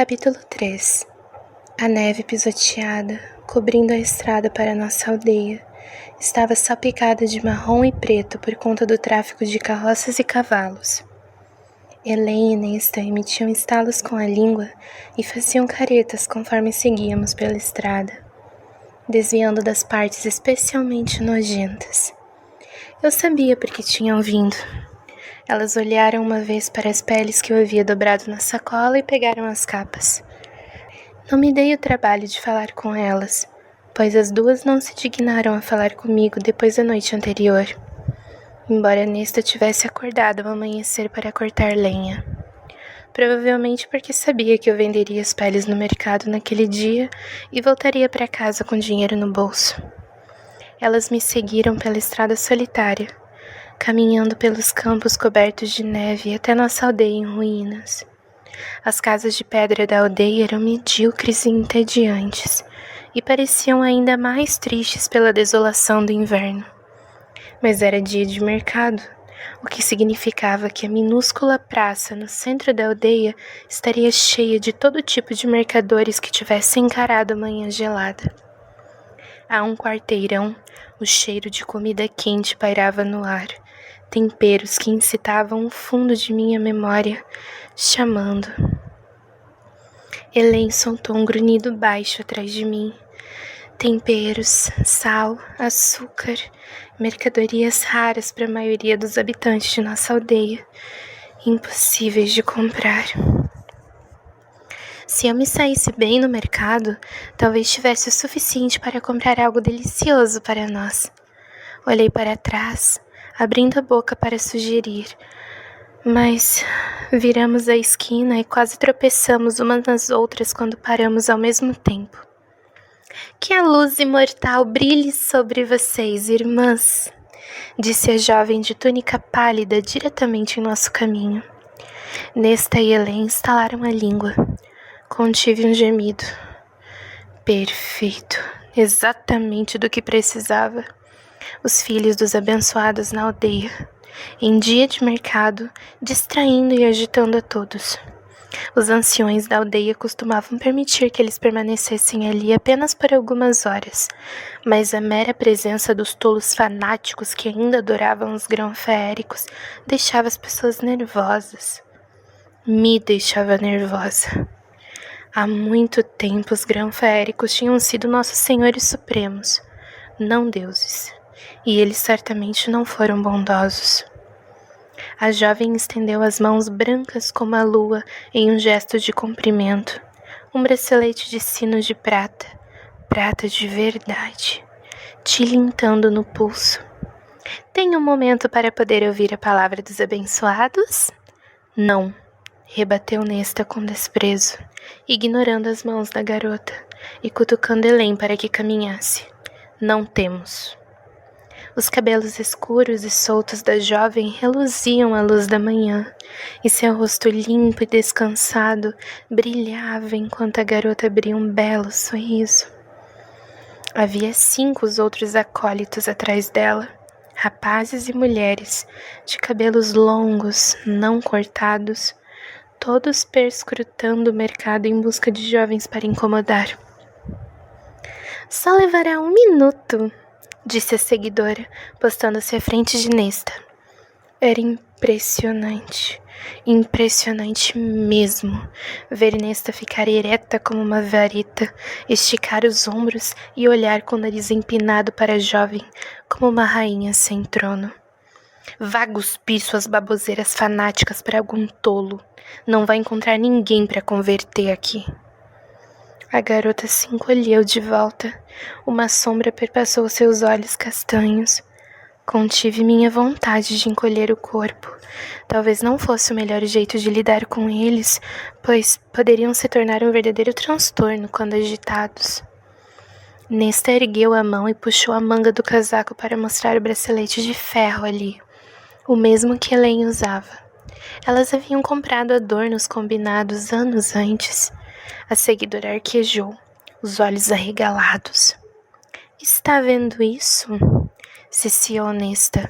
Capítulo 3. A neve pisoteada, cobrindo a estrada para nossa aldeia, estava salpicada de marrom e preto por conta do tráfico de carroças e cavalos. Helen e Nesta emitiam estalos com a língua e faziam caretas conforme seguíamos pela estrada, desviando das partes especialmente nojentas. Eu sabia por que tinham vindo. Elas olharam uma vez para as peles que eu havia dobrado na sacola e pegaram as capas. Não me dei o trabalho de falar com elas, pois as duas não se dignaram a falar comigo depois da noite anterior, embora Nesta tivesse acordado ao amanhecer para cortar lenha. Provavelmente porque sabia que eu venderia as peles no mercado naquele dia e voltaria para casa com dinheiro no bolso. Elas me seguiram pela estrada solitária, caminhando pelos campos cobertos de neve até nossa aldeia em ruínas. As casas de pedra da aldeia eram medíocres e entediantes, e pareciam ainda mais tristes pela desolação do inverno. Mas era dia de mercado, o que significava que a minúscula praça no centro da aldeia estaria cheia de todo tipo de mercadores que tivessem encarado a manhã gelada. A um quarteirão, o cheiro de comida quente pairava no ar, temperos que incitavam o fundo de minha memória, chamando. Helen soltou um grunhido baixo atrás de mim. Temperos, sal, açúcar, mercadorias raras para a maioria dos habitantes de nossa aldeia, impossíveis de comprar. Se eu me saísse bem no mercado, talvez tivesse o suficiente para comprar algo delicioso para nós. Olhei para trás, abrindo a boca para sugerir, mas viramos a esquina e quase tropeçamos umas nas outras quando paramos ao mesmo tempo. Que a luz imortal brilhe sobre vocês, irmãs, disse a jovem de túnica pálida diretamente em nosso caminho. Nesta e Helen estalaram a língua. Contive um gemido. Perfeito, exatamente do que precisava. Os filhos dos abençoados na aldeia, em dia de mercado, distraindo e agitando a todos. Os anciões da aldeia costumavam permitir que eles permanecessem ali apenas por algumas horas, mas a mera presença dos tolos fanáticos que ainda adoravam os grão-feéricos deixava as pessoas nervosas. Me deixava nervosa. Há muito tempo os grão-feéricos tinham sido nossos senhores supremos, não deuses, e eles certamente não foram bondosos. A jovem estendeu as mãos brancas como a lua em um gesto de cumprimento, um bracelete de sinos de prata, prata de verdade, tilintando no pulso. Tem um momento para poder ouvir a palavra dos abençoados? Não, rebateu Nesta com desprezo, ignorando as mãos da garota e cutucando Helen para que caminhasse. Não temos. Os cabelos escuros e soltos da jovem reluziam à luz da manhã, e seu rosto limpo e descansado brilhava enquanto a garota abria um belo sorriso. Havia 5 outros acólitos atrás dela, rapazes e mulheres, de cabelos longos, não cortados, todos perscrutando o mercado em busca de jovens para incomodar. Só levará 1 minuto, disse a seguidora, postando-se à frente de Nesta. Era impressionante mesmo, ver Nesta ficar ereta como uma vareta, esticar os ombros e olhar com o nariz empinado para a jovem, como uma rainha sem trono. Vá cuspir suas baboseiras fanáticas para algum tolo. Não vai encontrar ninguém para converter aqui. A garota se encolheu de volta. Uma sombra perpassou seus olhos castanhos. Contive minha vontade de encolher o corpo. Talvez não fosse o melhor jeito de lidar com eles, pois poderiam se tornar um verdadeiro transtorno quando agitados. Nesta ergueu a mão e puxou a manga do casaco para mostrar o bracelete de ferro ali, o mesmo que Helen usava. Elas haviam comprado adornos combinados anos antes. A seguidora arquejou, os olhos arregalados. Está vendo isso? Ciciou Nesta,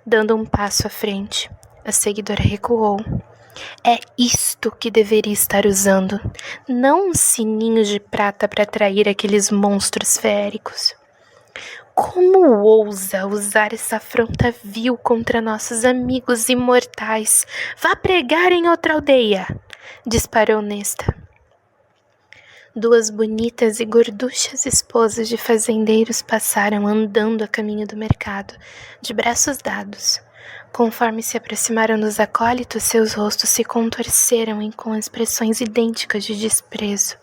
dando um passo à frente. A seguidora recuou. É isto isto que deveria estar usando, não um sininho de prata para atrair aqueles monstros feéricos. Como ousa usar essa afronta vil contra nossos amigos imortais? Vá pregar em outra aldeia! Disparou Nesta. Duas bonitas e gorduchas esposas de fazendeiros passaram andando a caminho do mercado, de braços dados. Conforme se aproximaram dos acólitos, seus rostos se contorceram com expressões idênticas de desprezo.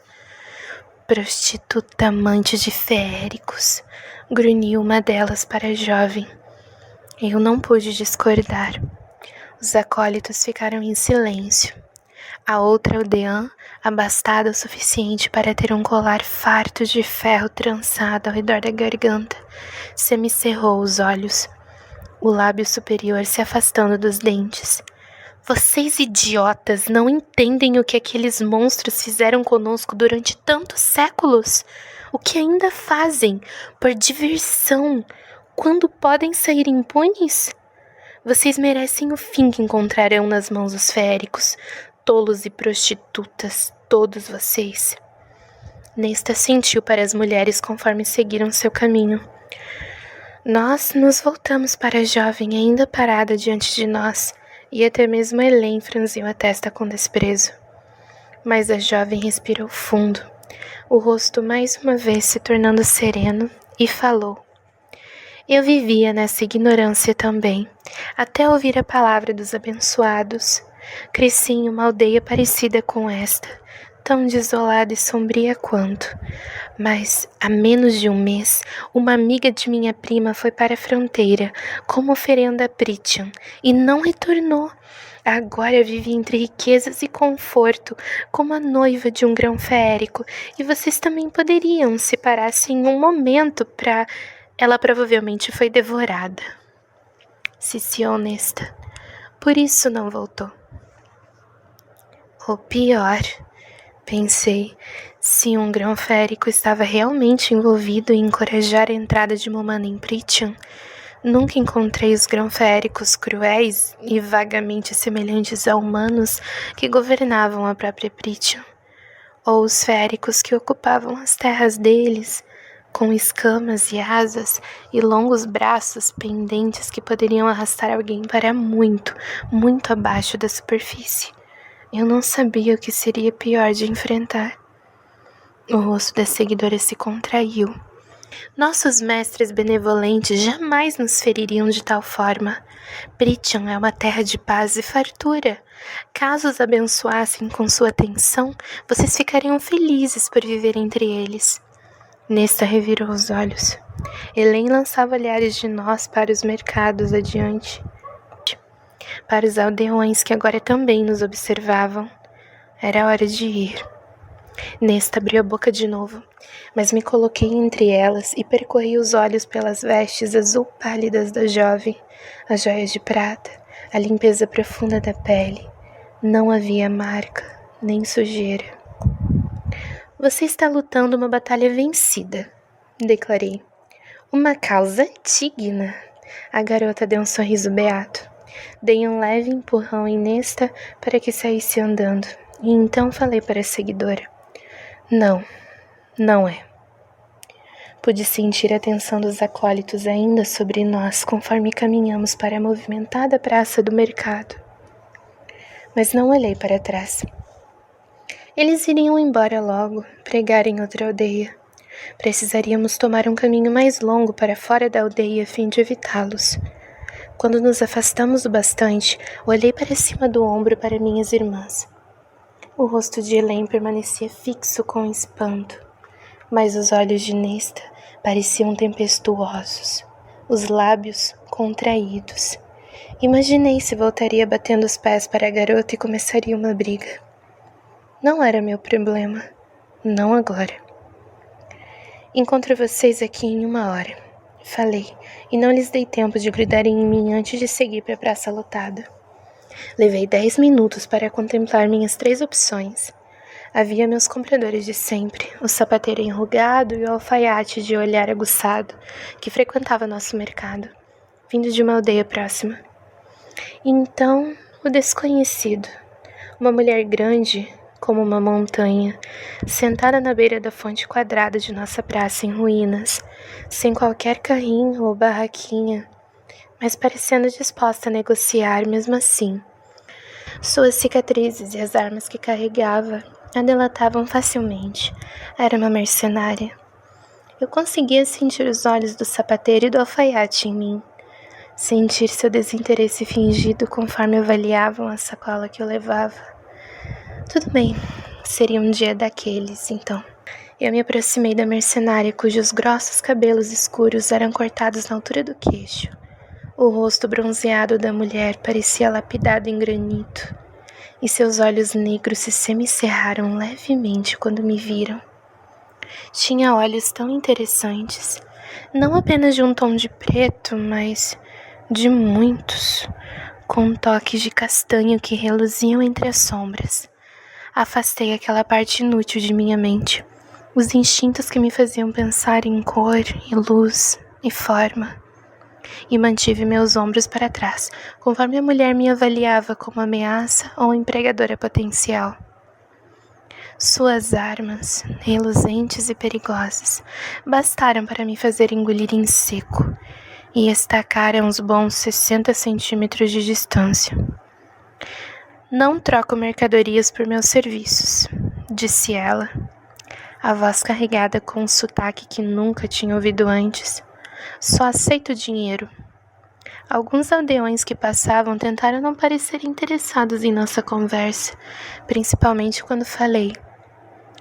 Prostituta amante de feéricos, grunhiu uma delas para a jovem. Eu não pude discordar. Os acólitos ficaram em silêncio. A outra aldeã, abastada o suficiente para ter um colar farto de ferro trançado ao redor da garganta, semicerrou os olhos, o lábio superior se afastando dos dentes. Vocês idiotas não entendem o que aqueles monstros fizeram conosco durante tantos séculos? O que ainda fazem por diversão quando podem sair impunes? Vocês merecem o fim que encontrarão nas mãos dos feéricos, tolos e prostitutas, todos vocês. Nesta sentiu para as mulheres conforme seguiram seu caminho. Nós nos voltamos para a jovem ainda parada diante de nós, e até mesmo Hélène franziu a testa com desprezo. Mas a jovem respirou fundo, o rosto mais uma vez se tornando sereno, e falou. Eu vivia nessa ignorância também, até ouvir a palavra dos abençoados. Cresci em uma aldeia parecida com esta, tão desolada e sombria quanto. Mas, há menos de um mês, uma amiga de minha prima foi para a fronteira, como oferenda a Prithian, e não retornou. Agora vive entre riquezas e conforto, como a noiva de um grão feérico, e vocês também poderiam separar-se em um momento para... Ela provavelmente foi devorada. Ciciou Nesta. Por isso não voltou. Ou pior, pensei, se um grão férico estava realmente envolvido em encorajar a entrada de Momana em Prithian, nunca encontrei os grão-féricos cruéis e vagamente semelhantes a humanos que governavam a própria Prithian, ou os féricos que ocupavam as terras deles, com escamas e asas e longos braços pendentes que poderiam arrastar alguém para muito, muito abaixo da superfície. Eu não sabia o que seria pior de enfrentar. O rosto da seguidora se contraiu. Nossos mestres benevolentes jamais nos feririam de tal forma. Prithian é uma terra de paz e fartura. Caso os abençoassem com sua atenção, vocês ficariam felizes por viver entre eles. Nesta revirou os olhos. Hélène lançava olhares de nós para os mercados adiante, para os aldeões que agora também nos observavam. Era hora de ir. Nesta abriu a boca de novo, mas me coloquei entre elas e percorri os olhos pelas vestes azul pálidas da jovem, as joias de prata, a limpeza profunda da pele. Não havia marca, nem sujeira. Você está lutando uma batalha vencida, declarei. Uma causa digna. A garota deu um sorriso beato. Dei um leve empurrão em Nesta para que saísse andando, e então falei para a seguidora. Não, não é. Pude sentir a tensão dos acólitos ainda sobre nós conforme caminhamos para a movimentada praça do mercado. Mas não olhei para trás. Eles iriam embora logo, pregar em outra aldeia. Precisaríamos tomar um caminho mais longo para fora da aldeia a fim de evitá-los. Quando nos afastamos o bastante, olhei para cima do ombro para minhas irmãs. O rosto de Hélène permanecia fixo com espanto, mas os olhos de Nesta pareciam tempestuosos, os lábios contraídos. Imaginei se voltaria batendo os pés para a garota e começaria uma briga. Não era meu problema, não agora. Encontro vocês aqui em 1 hora, falei, e não lhes dei tempo de grudarem em mim antes de seguir para a praça lotada. Levei 10 minutos para contemplar minhas 3 opções. Havia meus compradores de sempre, o sapateiro enrugado e o alfaiate de olhar aguçado, que frequentava nosso mercado, vindo de uma aldeia próxima. E então, o desconhecido, Uma mulher grande, como uma montanha, sentada na beira da fonte quadrada de nossa praça em ruínas, sem qualquer carrinho ou barraquinha, mas parecendo disposta a negociar mesmo assim. Suas cicatrizes e as armas que carregava a delatavam facilmente. Era uma mercenária. Eu conseguia sentir os olhos do sapateiro e do alfaiate em mim. Sentir seu desinteresse fingido conforme avaliavam a sacola que eu levava. Tudo bem, seria um dia daqueles, então. Eu me aproximei da mercenária, cujos grossos cabelos escuros eram cortados na altura do queixo. O rosto bronzeado da mulher parecia lapidado em granito, e seus olhos negros se semicerraram levemente quando me viram. Tinha olhos tão interessantes, não apenas de um tom de preto, mas de muitos, com toques de castanho que reluziam entre as sombras. Afastei aquela parte inútil de minha mente, os instintos que me faziam pensar em cor e luz e forma, e mantive meus ombros para trás, conforme a mulher me avaliava como ameaça ou empregadora potencial. Suas armas, reluzentes e perigosas, bastaram para me fazer engolir em seco e estacar a uns bons 60 centímetros de distância. Não troco mercadorias por meus serviços, disse ela, a voz carregada com um sotaque que nunca tinha ouvido antes. Só aceito dinheiro. Alguns aldeões que passavam tentaram não parecer interessados em nossa conversa, principalmente quando falei.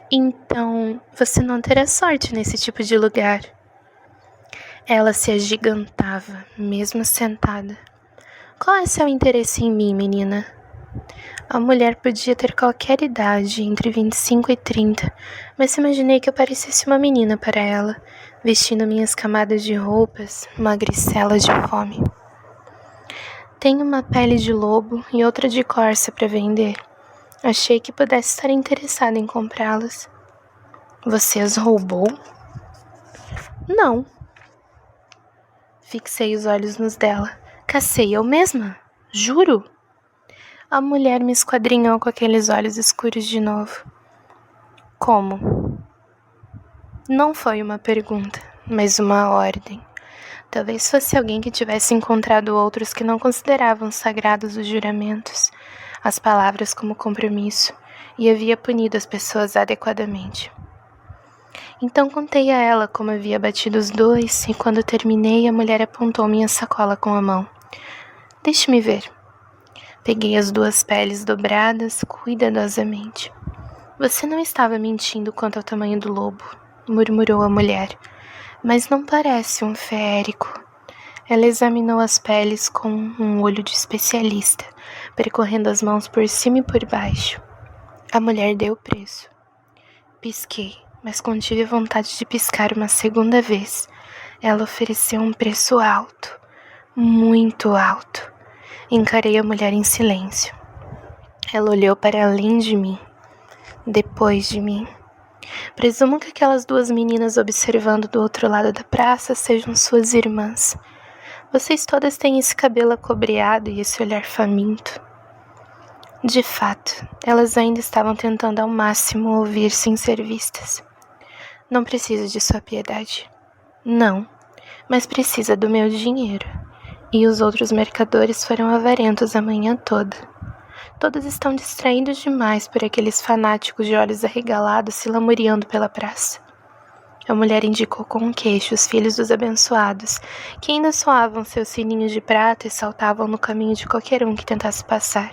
Então, você não terá sorte nesse tipo de lugar. Ela se agigantava, mesmo sentada. Qual é seu interesse em mim, menina? A mulher podia ter qualquer idade, entre 25 e 30, mas imaginei que eu parecesse uma menina para ela, vestindo minhas camadas de roupas, magricela de fome. Tenho uma pele de lobo e outra de corça para vender. Achei que pudesse estar interessada em comprá-las. Você as roubou? Não. Fixei os olhos nos dela. Cacei eu mesma? Juro? A mulher me esquadrinhou com aqueles olhos escuros de novo. Como? Não foi uma pergunta, mas uma ordem. Talvez fosse alguém que tivesse encontrado outros que não consideravam sagrados os juramentos, as palavras como compromisso, e havia punido as pessoas adequadamente. Então contei a ela como havia batido os dois, e quando terminei, a mulher apontou minha sacola com a mão. Deixe-me ver. Peguei as duas peles dobradas cuidadosamente. Você não estava mentindo quanto ao tamanho do lobo, murmurou a mulher, mas não parece um feérico. Ela examinou as peles com um olho de especialista, percorrendo as mãos por cima e por baixo. A mulher deu o preço. Pisquei, mas contive vontade de piscar uma segunda vez. Ela ofereceu um preço alto, muito alto. Encarei a mulher em silêncio. Ela olhou para além de mim, depois de mim. Presumo que aquelas duas meninas observando do outro lado da praça sejam suas irmãs. Vocês todas têm esse cabelo acobreado e esse olhar faminto. De fato, elas ainda estavam tentando ao máximo ouvir sem ser vistas. Não preciso de sua piedade. Não, mas precisa do meu dinheiro. E os outros mercadores foram avarentos a manhã toda. Todos estão distraídos demais por aqueles fanáticos de olhos arregalados se lamuriando pela praça. A mulher indicou com um queixo os filhos dos abençoados, que ainda soavam seus sininhos de prata e saltavam no caminho de qualquer um que tentasse passar.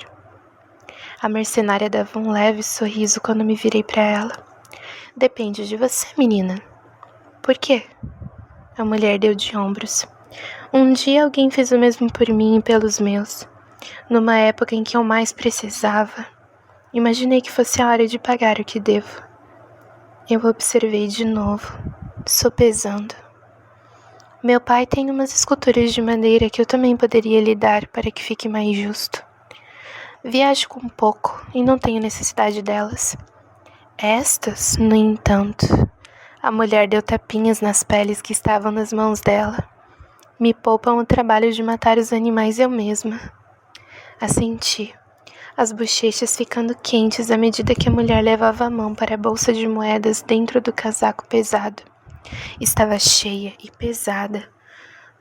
A mercenária dava um leve sorriso quando me virei para ela. Depende de você, menina. Por quê? A mulher deu de ombros. Um dia alguém fez o mesmo por mim e pelos meus. Numa época em que eu mais precisava, imaginei que fosse a hora de pagar o que devo. Eu observei de novo, sopesando. Meu pai tem umas esculturas de madeira que eu também poderia lhe dar para que fique mais justo. Viajo com pouco e não tenho necessidade delas. Estas, no entanto, a mulher deu tapinhas nas peles que estavam nas mãos dela. Me poupam o trabalho de matar os animais eu mesma. Assenti. as bochechas ficando quentes à medida que a mulher levava a mão para a bolsa de moedas dentro do casaco pesado. Estava cheia e pesada,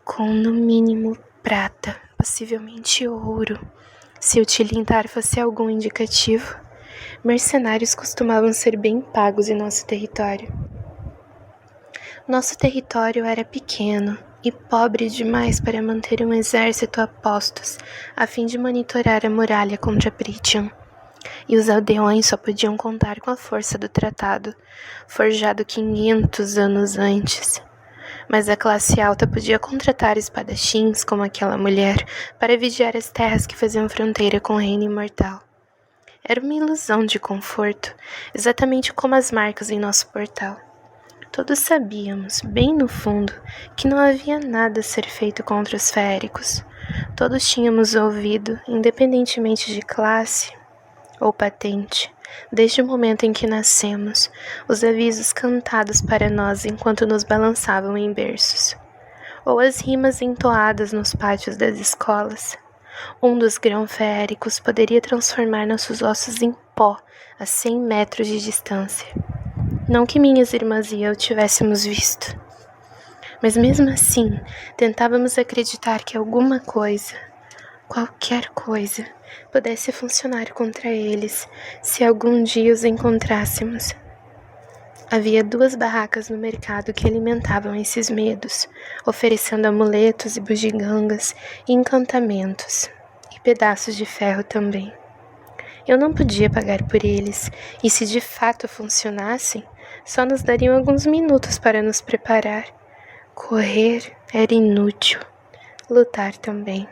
com no mínimo prata, possivelmente ouro. Se o tilintar fosse algum indicativo, mercenários costumavam ser bem pagos em nosso território. Nosso território era pequeno e pobre demais para manter um exército a postos, a fim de monitorar a muralha contra Prythian. E os aldeões só podiam contar com a força do tratado, forjado 500 anos antes. Mas a classe alta podia contratar espadachins como aquela mulher para vigiar as terras que faziam fronteira com o reino imortal. Era uma ilusão de conforto, exatamente como as marcas em nosso portal. Todos sabíamos, bem no fundo, que não havia nada a ser feito contra os féricos. Todos tínhamos ouvido, independentemente de classe ou patente, desde o momento em que nascemos, os avisos cantados para nós enquanto nos balançavam em berços, ou as rimas entoadas nos pátios das escolas. Um dos grão-féricos poderia transformar nossos ossos em pó a 100 metros de distância. Não que minhas irmãs e eu tivéssemos visto, mas mesmo assim tentávamos acreditar que alguma coisa, qualquer coisa, pudesse funcionar contra eles se algum dia os encontrássemos. Havia 2 barracas no mercado que alimentavam esses medos, oferecendo amuletos e bugigangas e encantamentos, e pedaços de ferro também. Eu não podia pagar por eles, e se de fato funcionassem, só nos dariam alguns minutos para nos preparar. Correr era inútil, lutar também.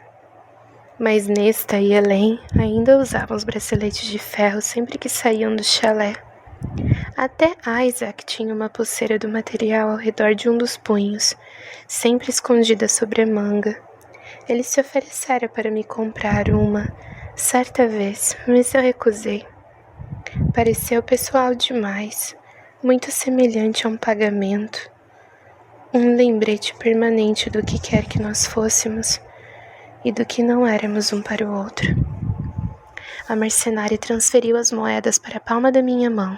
Mas Nesta e Helen ainda usavam os braceletes de ferro sempre que saíam do chalé. Até Isaac tinha uma pulseira do material ao redor de um dos punhos, sempre escondida sobre a manga. Ele se oferecera para me comprar uma, certa vez, mas eu recusei. Pareceu pessoal demais, muito semelhante a um pagamento. Um lembrete permanente do que quer que nós fôssemos e do que não éramos um para o outro. A mercenária transferiu as moedas para a palma da minha mão,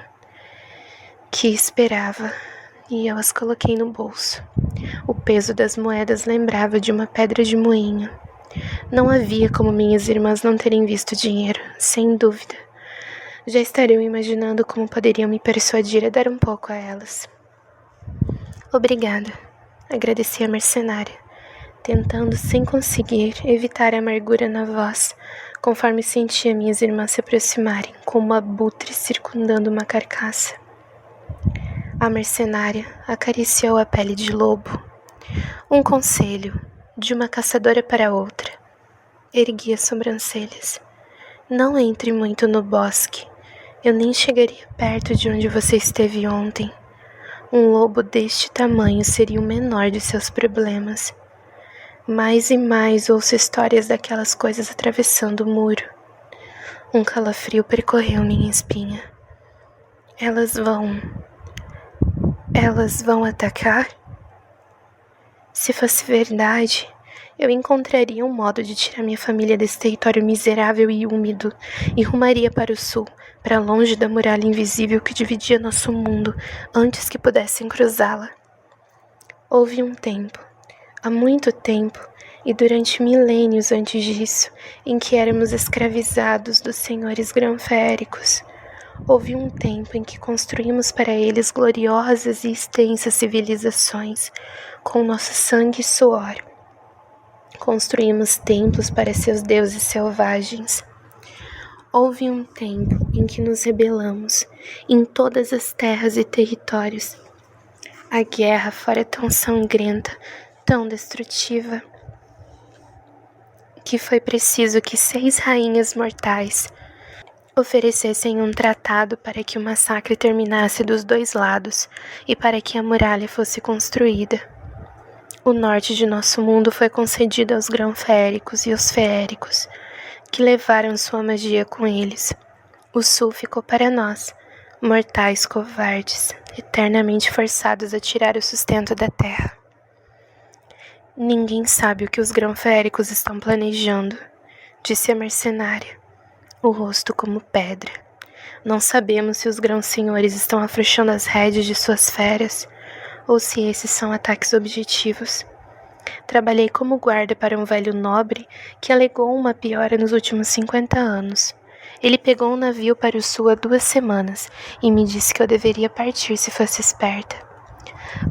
que esperava, e eu as coloquei no bolso. O peso das moedas lembrava de uma pedra de moinho. Não havia como minhas irmãs não terem visto dinheiro, sem dúvida. Já estariam imaginando como poderiam me persuadir a dar um pouco a elas. Obrigada, agradeci a mercenária, tentando, sem conseguir, evitar a amargura na voz, conforme sentia minhas irmãs se aproximarem, como abutres circundando uma carcaça. A mercenária acariciou a pele de lobo. Um conselho, de uma caçadora para outra. Ergui as sobrancelhas. Não entre muito no bosque. Eu nem chegaria perto de onde você esteve ontem. Um lobo deste tamanho seria o menor de seus problemas. Mais e mais ouço histórias daquelas coisas atravessando o muro. Um calafrio percorreu minha espinha. Elas vão atacar? Se fosse verdade, eu encontraria um modo de tirar minha família desse território miserável e úmido e rumaria para o sul, para longe da muralha invisível que dividia nosso mundo antes que pudessem cruzá-la. Houve um tempo, há muito tempo, e durante milênios antes disso, em que éramos escravizados dos senhores grão-féricos. Houve um tempo em que construímos para eles gloriosas e extensas civilizações, com nosso sangue e suor. Construímos templos para seus deuses selvagens. Houve um tempo em que nos rebelamos em todas as terras e territórios. A guerra fora tão sangrenta, tão destrutiva, que foi preciso que 6 rainhas mortais oferecessem um tratado para que o massacre terminasse dos 2 lados e para que a muralha fosse construída. O norte de nosso mundo foi concedido aos grão-féricos e aos feéricos, que levaram sua magia com eles. O sul ficou para nós, mortais covardes, eternamente forçados a tirar o sustento da terra. Ninguém sabe o que os grão-féricos estão planejando, disse a mercenária. o rosto como pedra. Não sabemos se os grãos-senhores estão afrouxando as rédeas de suas feras ou se esses são ataques objetivos. Trabalhei como guarda para um velho nobre que alegou uma piora nos últimos 50 anos. Ele pegou um navio para o sul há 2 semanas e me disse que eu deveria partir se fosse esperta.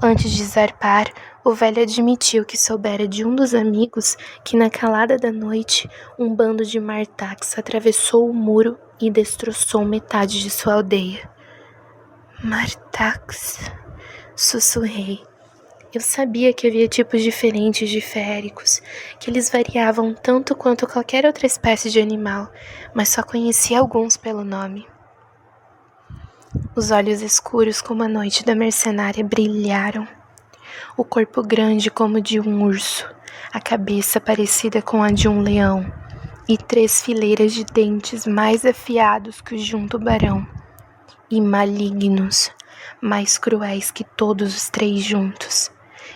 Antes de zarpar, o velho admitiu que soubera de um dos amigos que na calada da noite um bando de Martax atravessou o muro e destroçou metade de sua aldeia. Martax, sussurrei. Eu sabia que havia tipos diferentes de féricos, que eles variavam tanto quanto qualquer outra espécie de animal, mas só conhecia alguns pelo nome. Os olhos escuros como a noite da mercenária brilharam. O corpo grande como de um urso, a cabeça parecida com a de um leão, e 3 fileiras de dentes mais afiados que os de um tubarão, e malignos, mais cruéis que todos os 3 juntos.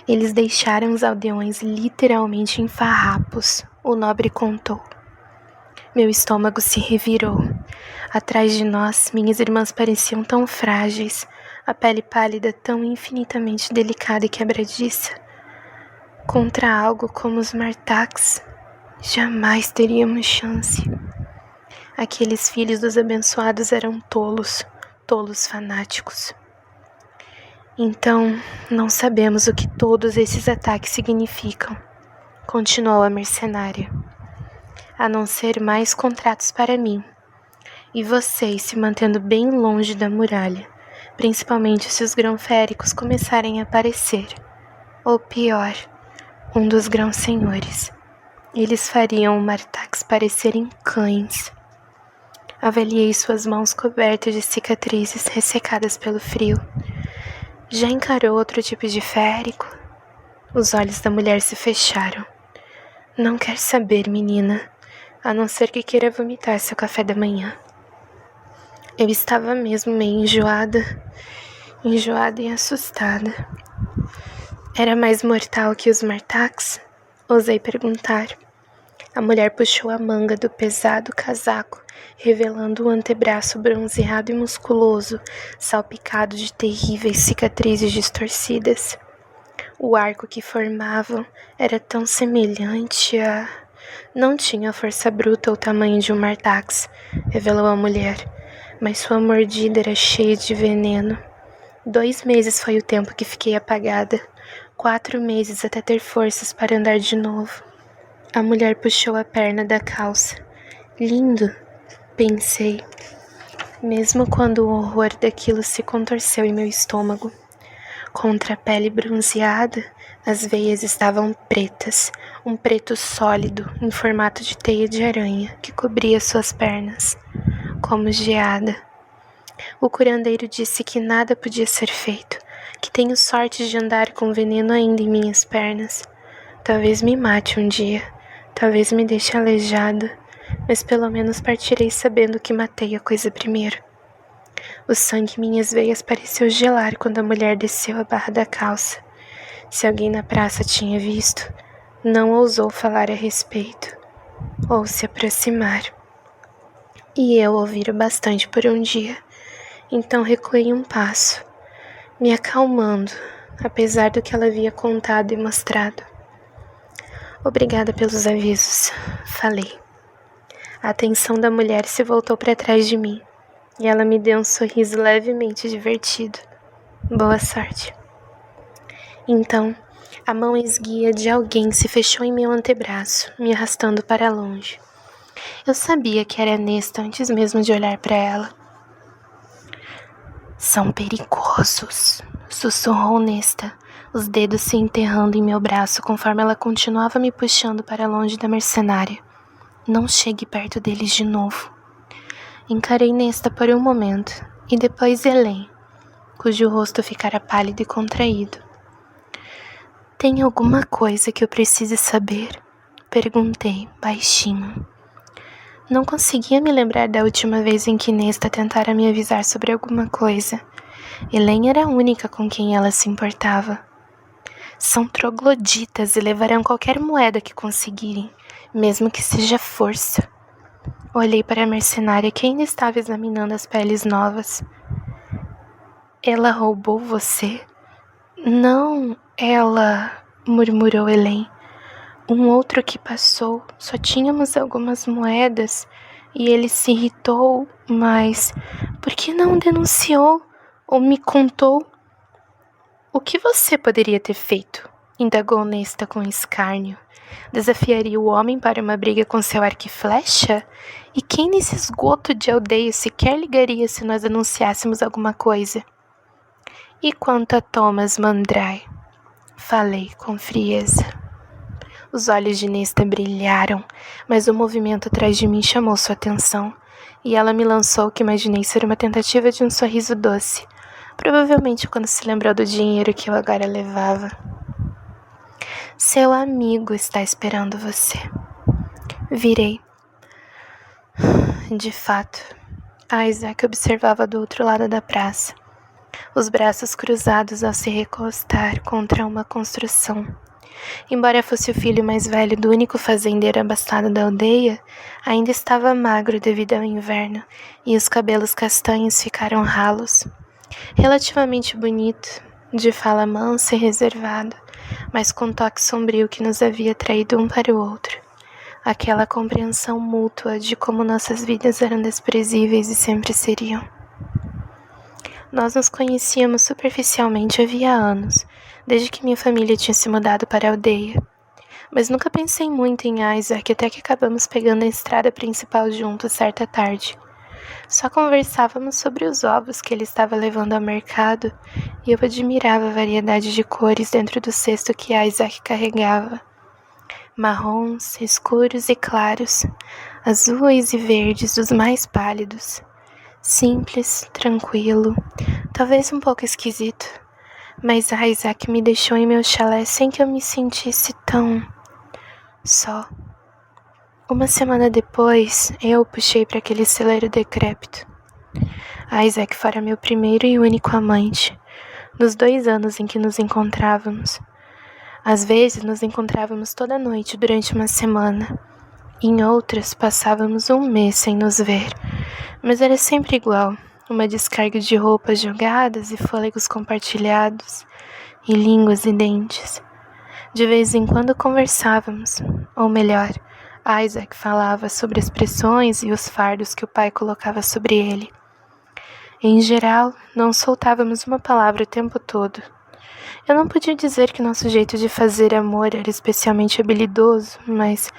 Eles deixaram os aldeões literalmente em farrapos, o nobre contou. Meu estômago se revirou. Atrás de nós, minhas irmãs pareciam tão frágeis, a pele pálida tão infinitamente delicada e quebradiça. Contra algo como os Martax, jamais teríamos chance. Aqueles filhos dos abençoados eram tolos fanáticos. Então, não sabemos o que todos esses ataques significam, continuou a mercenária. A não ser mais contratos para mim, e vocês se mantendo bem longe da muralha, principalmente se os grão-féricos começarem a aparecer. Ou pior, um dos grãos-senhores. Eles fariam o Martax parecerem cães. Avaliei suas mãos cobertas de cicatrizes ressecadas pelo frio. Já encarou outro tipo de férico? Os olhos da mulher se fecharam. Não quer saber, menina, a não ser que queira vomitar seu café da manhã. Eu estava mesmo meio enjoada e assustada. Era mais mortal que os Martax? Ousei perguntar. A mulher puxou a manga do pesado casaco, revelando o antebraço bronzeado e musculoso, salpicado de terríveis cicatrizes distorcidas. O arco que formavam era tão semelhante a... Não tinha a força bruta ou tamanho de um Martax, revelou a mulher, mas sua mordida era cheia de veneno. 2 meses foi o tempo que fiquei apagada, 4 meses até ter forças para andar de novo. A mulher puxou a perna da calça. Lindo, pensei, mesmo quando o horror daquilo se contorceu em meu estômago. Contra a pele bronzeada, as veias estavam pretas, um preto sólido em formato de teia de aranha que cobria suas pernas, como geada. O curandeiro disse que nada podia ser feito, que tenho sorte de andar com veneno ainda em minhas pernas. Talvez me mate um dia, talvez me deixe aleijada, mas pelo menos partirei sabendo que matei a coisa primeiro. O sangue em minhas veias pareceu gelar quando a mulher desceu a barra da calça. Se alguém na praça tinha visto, não ousou falar a respeito, ou se aproximar. E eu ouvira bastante por um dia, então recuei um passo, me acalmando, apesar do que ela havia contado e mostrado. Obrigada pelos avisos, falei. A atenção da mulher se voltou para trás de mim, e ela me deu um sorriso levemente divertido. Boa sorte. Então, a mão esguia de alguém se fechou em meu antebraço, me arrastando para longe. Eu sabia que era Nesta antes mesmo de olhar para ela. São perigosos, sussurrou Nesta, os dedos se enterrando em meu braço conforme ela continuava me puxando para longe da mercenária. Não chegue perto deles de novo. Encarei Nesta por um momento, e depois Hélène, cujo rosto ficara pálido e contraído. Tem alguma coisa que eu precise saber? Perguntei, baixinho. Não conseguia me lembrar da última vez em que Nesta tentara me avisar sobre alguma coisa. Hélène era a única com quem ela se importava. São trogloditas e levarão qualquer moeda que conseguirem, mesmo que seja força. Olhei para a mercenária que ainda estava examinando as peles novas. Ela roubou você? Não, ela... murmurou Helen. Um outro que passou, só tínhamos algumas moedas e ele se irritou, mas por que não denunciou ou me contou? O que você poderia ter feito? Indagou Nesta com escárnio. Desafiaria o homem para uma briga com seu arco e flecha? E quem nesse esgoto de aldeia sequer ligaria se nós anunciássemos alguma coisa? E quanto a Thomas Mandrai? Falei com frieza. Os olhos de Nesta brilharam, mas o movimento atrás de mim chamou sua atenção, e ela me lançou o que imaginei ser uma tentativa de um sorriso doce, provavelmente quando se lembrou do dinheiro que eu agora levava. Seu amigo está esperando você. Virei. De fato, Isaac observava do outro lado da praça, os braços cruzados ao se recostar contra uma construção. Embora fosse o filho mais velho do único fazendeiro abastado da aldeia, ainda estava magro devido ao inverno, e os cabelos castanhos ficaram ralos. Relativamente bonito, de fala mansa e reservada, mas com toque sombrio que nos havia traído um para o outro. Aquela compreensão mútua de como nossas vidas eram desprezíveis e sempre seriam. Nós nos conhecíamos superficialmente havia anos, desde que minha família tinha se mudado para a aldeia. Mas nunca pensei muito em Isaac até que acabamos pegando a estrada principal juntos certa tarde. Só conversávamos sobre os ovos que ele estava levando ao mercado e eu admirava a variedade de cores dentro do cesto que Isaac carregava. Marrons, escuros e claros, azuis e verdes dos mais pálidos. Simples, tranquilo, talvez um pouco esquisito, mas Isaac me deixou em meu chalé sem que eu me sentisse tão só. Uma semana depois, eu o puxei para aquele celeiro decrépito. Isaac fora meu primeiro e único amante, nos 2 anos em que nos encontrávamos. Às vezes nos encontrávamos toda noite durante uma semana. Em outras, passávamos 1 mês sem nos ver, mas era sempre igual, uma descarga de roupas jogadas e fôlegos compartilhados, e línguas e dentes. De vez em quando conversávamos, ou melhor, Isaac falava sobre as pressões e os fardos que o pai colocava sobre ele. Em geral, não soltávamos uma palavra o tempo todo. Eu não podia dizer que nosso jeito de fazer amor era especialmente habilidoso, mas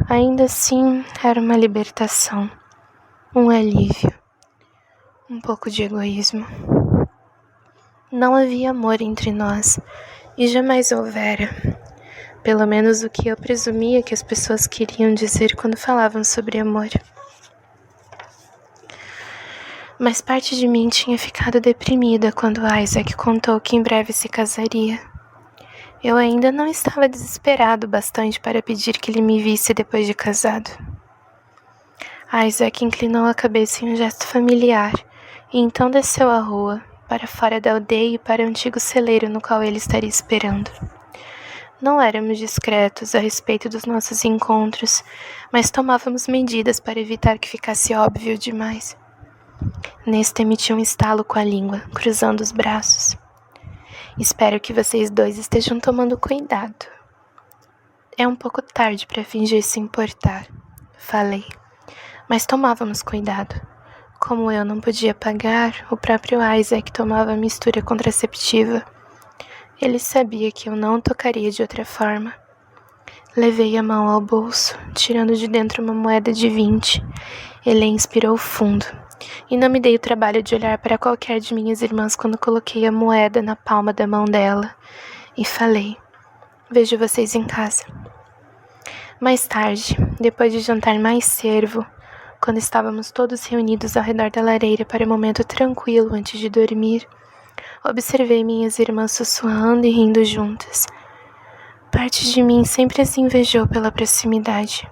ainda assim era uma libertação, um alívio, um pouco de egoísmo. Não havia amor entre nós, e jamais houvera. Pelo menos o que eu presumia que as pessoas queriam dizer quando falavam sobre amor. Mas parte de mim tinha ficado deprimida quando Isaac contou que em breve se casaria. Eu ainda não estava desesperado bastante para pedir que ele me visse depois de casado. Isaac inclinou a cabeça em um gesto familiar e então desceu a rua, para fora da aldeia e para o antigo celeiro no qual ele estaria esperando. Não éramos discretos a respeito dos nossos encontros, mas tomávamos medidas para evitar que ficasse óbvio demais. Nesta emitiu um estalo com a língua, cruzando os braços. Espero que vocês 2 estejam tomando cuidado. É um pouco tarde para fingir se importar, falei. Mas tomávamos cuidado. Como eu não podia pagar, o próprio Isaac tomava a mistura contraceptiva. Ele sabia que eu não tocaria de outra forma. Levei a mão ao bolso, tirando de dentro uma moeda de 20. Ele inspirou fundo. E não me dei o trabalho de olhar para qualquer de minhas irmãs quando coloquei a moeda na palma da mão dela. E falei, vejo vocês em casa. Mais tarde, depois de jantar mais cervo, quando estávamos todos reunidos ao redor da lareira para um momento tranquilo antes de dormir, observei minhas irmãs sussurrando e rindo juntas. Parte de mim sempre as invejou pela proximidade.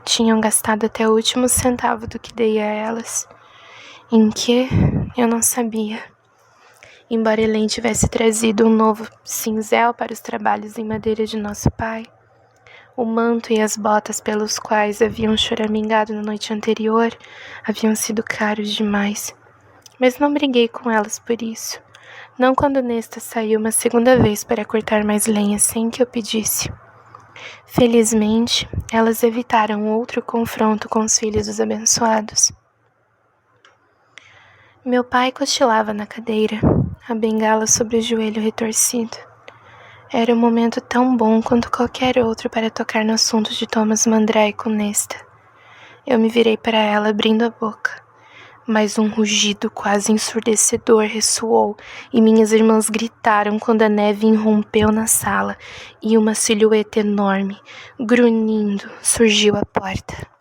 Tinham gastado até o último centavo do que dei a elas. Em que? Eu não sabia. Embora Helen tivesse trazido um novo cinzel para os trabalhos em madeira de nosso pai, O manto e as botas pelos quais haviam choramingado na noite anterior haviam sido caros demais. Mas não briguei com elas por isso. Não quando Nesta saiu uma segunda vez para cortar mais lenha sem que eu pedisse. Felizmente, elas evitaram outro confronto com os filhos dos abençoados. Meu pai cochilava na cadeira, a bengala sobre o joelho retorcido. Era um momento tão bom quanto qualquer outro para tocar no assunto de Thomas Mandré com Nesta. Eu me virei para ela abrindo a boca, mas um rugido quase ensurdecedor ressoou e minhas irmãs gritaram quando a neve irrompeu na sala e uma silhueta enorme, grunhindo, surgiu à porta.